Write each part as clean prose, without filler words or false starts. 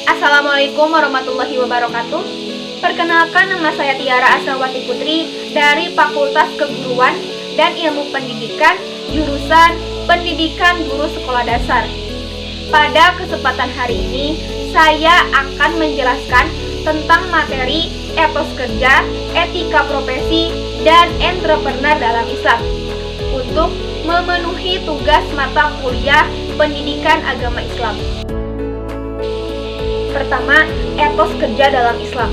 Assalamualaikum warahmatullahi wabarakatuh. Perkenalkan, nama saya Tiara Asrawati Putri dari Fakultas Keguruan dan Ilmu Pendidikan, jurusan Pendidikan Guru Sekolah Dasar. Pada kesempatan hari ini, saya akan menjelaskan tentang materi etos kerja, etika profesi, dan entrepreneur dalam Islam untuk memenuhi tugas mata kuliah Pendidikan Agama Islam. Pertama, etos kerja dalam Islam.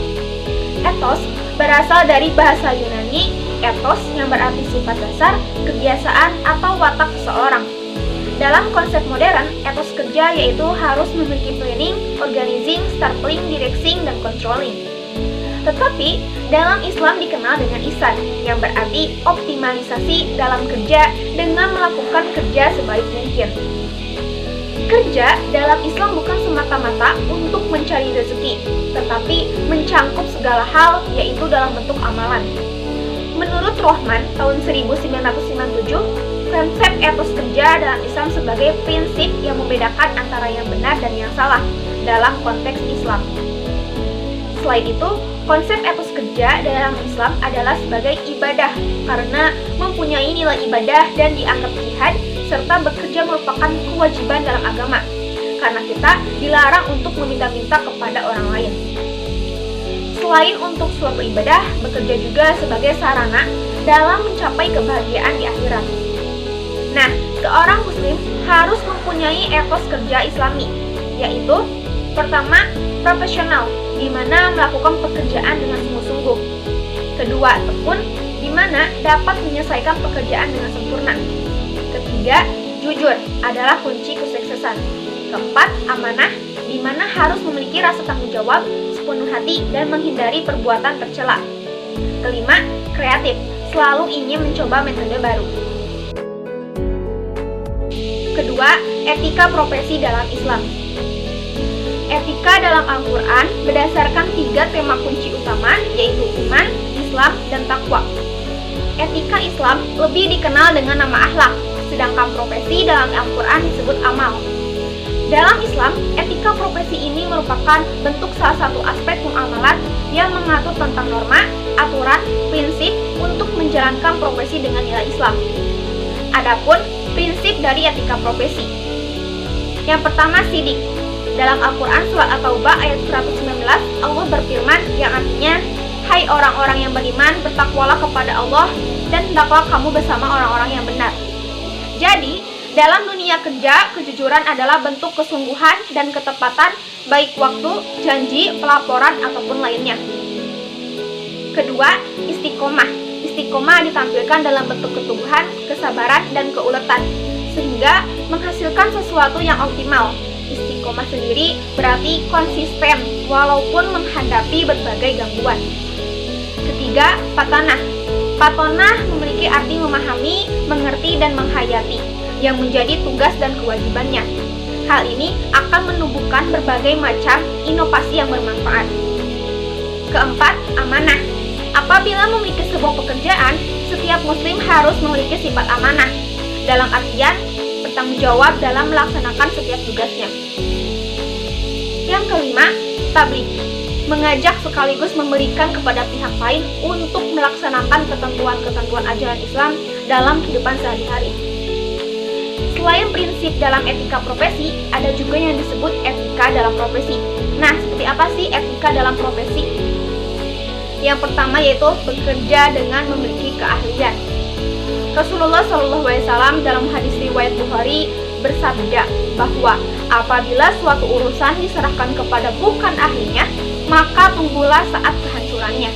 Etos berasal dari bahasa Yunani ethos yang berarti sifat dasar, kebiasaan, atau watak seseorang. Dalam konsep modern, etos kerja yaitu harus memiliki planning, organizing, startling, directing, dan controlling. Tetapi, dalam Islam dikenal dengan ihsan, yang berarti optimalisasi dalam kerja dengan melakukan kerja sebaik mungkin. Kerja dalam Islam bukan semata-mata untuk mencari rezeki, tetapi mencangkup segala hal, yaitu dalam bentuk amalan. Menurut Rohman tahun 1997, konsep etos kerja dalam Islam sebagai prinsip yang membedakan antara yang benar dan yang salah dalam konteks Islam. Selain itu, konsep etos kerja dalam Islam adalah sebagai ibadah karena mempunyai nilai ibadah dan dianggap jihad, serta bekerja merupakan kewajiban dalam agama karena kita dilarang untuk meminta-minta kepada orang lain. Selain untuk suatu ibadah, bekerja juga sebagai sarana dalam mencapai kebahagiaan di akhirat. Nah, seorang muslim harus mempunyai etos kerja Islami, yaitu pertama, profesional, di mana melakukan pekerjaan dengan sungguh-sungguh. Kedua, tekun, di mana dapat menyelesaikan pekerjaan dengan sempurna. Ketiga, jujur adalah kunci kesuksesan. Keempat, amanah, di mana harus memiliki rasa tanggung jawab sepenuh hati dan menghindari perbuatan tercela. Kelima, kreatif, selalu ingin mencoba metode baru. Kedua, etika profesi dalam Islam. Etika dalam Al-Quran berdasarkan 3 tema kunci utama, yaitu iman, Islam, dan takwa. Etika Islam lebih dikenal dengan nama akhlak, sedangkan profesi dalam Al-Quran disebut amal. Dalam Islam, etika profesi ini merupakan bentuk salah satu aspek muamalat yang mengatur tentang norma, aturan, prinsip untuk menjalankan profesi dengan nilai Islam. Adapun prinsip dari etika profesi. Yang pertama, sidik. Dalam Al-Quran surat At-Taubah ayat 119, Allah berfirman yang artinya, "Hai orang-orang yang beriman, bertakwalah kepada Allah dan hendaklah kamu bersama orang-orang yang benar." Jadi, dalam dunia kerja, kejujuran adalah bentuk kesungguhan dan ketepatan baik waktu, janji, pelaporan, ataupun lainnya. Kedua, istiqomah. Istiqomah ditampilkan dalam bentuk keteguhan, kesabaran, dan keuletan, sehingga menghasilkan sesuatu yang optimal. Istiqomah sendiri berarti konsisten, walaupun menghadapi berbagai gangguan. Ketiga, patanah. Patonah memiliki arti memahami, mengerti, dan menghayati, yang menjadi tugas dan kewajibannya. Hal ini akan menumbuhkan berbagai macam inovasi yang bermanfaat. Keempat, amanah. Apabila memiliki sebuah pekerjaan, setiap muslim harus memiliki sifat amanah, dalam artian bertanggung jawab dalam melaksanakan setiap tugasnya. Yang kelima, tabligh. Mengajak sekaligus memberikan kepada pihak lain untuk melaksanakan ketentuan-ketentuan ajaran Islam dalam kehidupan sehari-hari. Selain prinsip dalam etika profesi, ada juga yang disebut etika dalam profesi. Nah, seperti apa sih etika dalam profesi? Yang pertama yaitu bekerja dengan memiliki keahlian. Rasulullah SAW dalam hadis riwayat Bukhari bersabda bahwa apabila suatu urusan diserahkan kepada bukan ahlinya, maka tunggulah saat kehancurannya.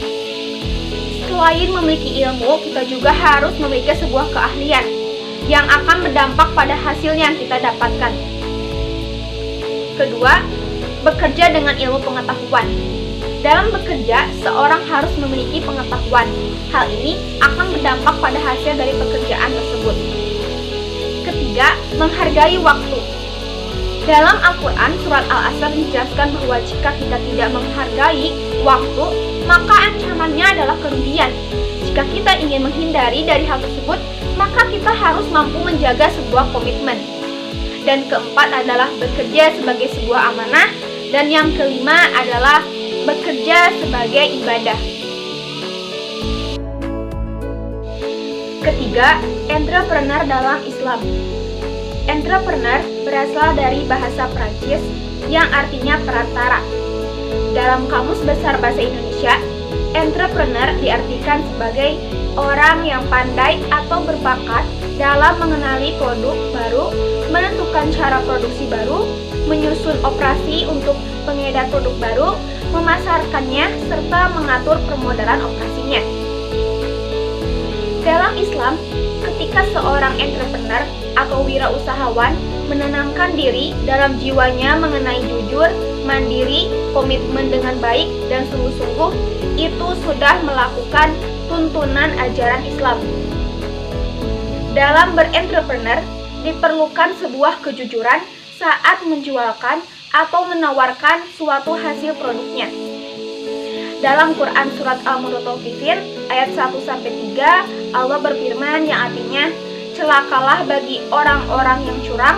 Selain memiliki ilmu, kita juga harus memiliki sebuah keahlian yang akan berdampak pada hasil yang kita dapatkan. Kedua, bekerja dengan ilmu pengetahuan. Dalam bekerja, seorang harus memiliki pengetahuan. Hal ini akan berdampak pada hasil dari pekerjaan tersebut. Ketiga, menghargai waktu. Dalam Al-Quran, surat Al-Asr dijelaskan bahwa jika kita tidak menghargai waktu, maka ancamannya adalah kerugian. Jika kita ingin menghindari dari hal tersebut, maka kita harus mampu menjaga sebuah komitmen. Dan keempat adalah bekerja sebagai sebuah amanah, Dan yang kelima adalah bekerja sebagai ibadah. Ketiga, entrepreneur dalam Islam. Entrepreneur berasal dari bahasa Prancis yang artinya perantara. Dalam Kamus Besar Bahasa Indonesia, entrepreneur diartikan sebagai orang yang pandai atau berbakat dalam mengenali produk baru, menentukan cara produksi baru, menyusun operasi untuk pengedar produk baru, memasarkannya, serta mengatur permodalan operasinya. Dalam Islam, ketika seorang entrepreneur atau wirausahawan menanamkan diri dalam jiwanya mengenai jujur, mandiri, komitmen dengan baik, dan sungguh-sungguh, itu sudah melakukan tuntunan ajaran Islam. Dalam berentrepreneur, diperlukan sebuah kejujuran saat menjualkan atau menawarkan suatu hasil produknya. Dalam Quran Surat Al-Mutaffifin ayat 1-3, Allah berfirman yang artinya, celakalah bagi orang-orang yang curang,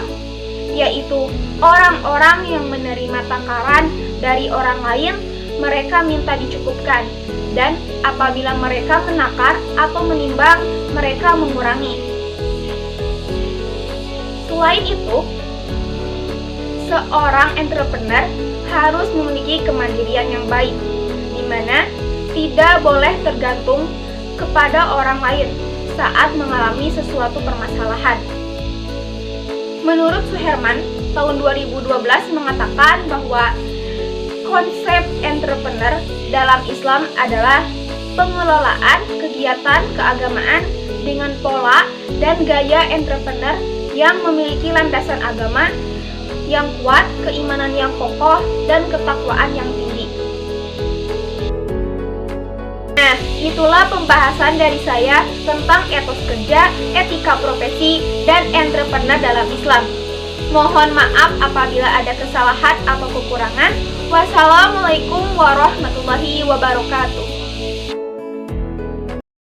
yaitu orang-orang yang menerima takaran dari orang lain, mereka minta dicukupkan, dan apabila mereka menakar atau menimbang, mereka mengurangi. Selain itu, seorang entrepreneur harus memiliki kemandirian yang baik, di mana tidak boleh tergantung kepada orang lain saat mengalami sesuatu permasalahan. Menurut Suherman, tahun 2012 mengatakan bahwa konsep entrepreneur dalam Islam adalah pengelolaan kegiatan keagamaan dengan pola dan gaya entrepreneur yang memiliki landasan agama yang kuat, keimanan yang kokoh, dan ketakwaan yang tinggi. Nah, itulah pembahasan dari saya tentang etos kerja, etika profesi, dan entrepreneur dalam Islam. Mohon maaf apabila ada kesalahan atau kekurangan. Wassalamualaikum warahmatullahi wabarakatuh.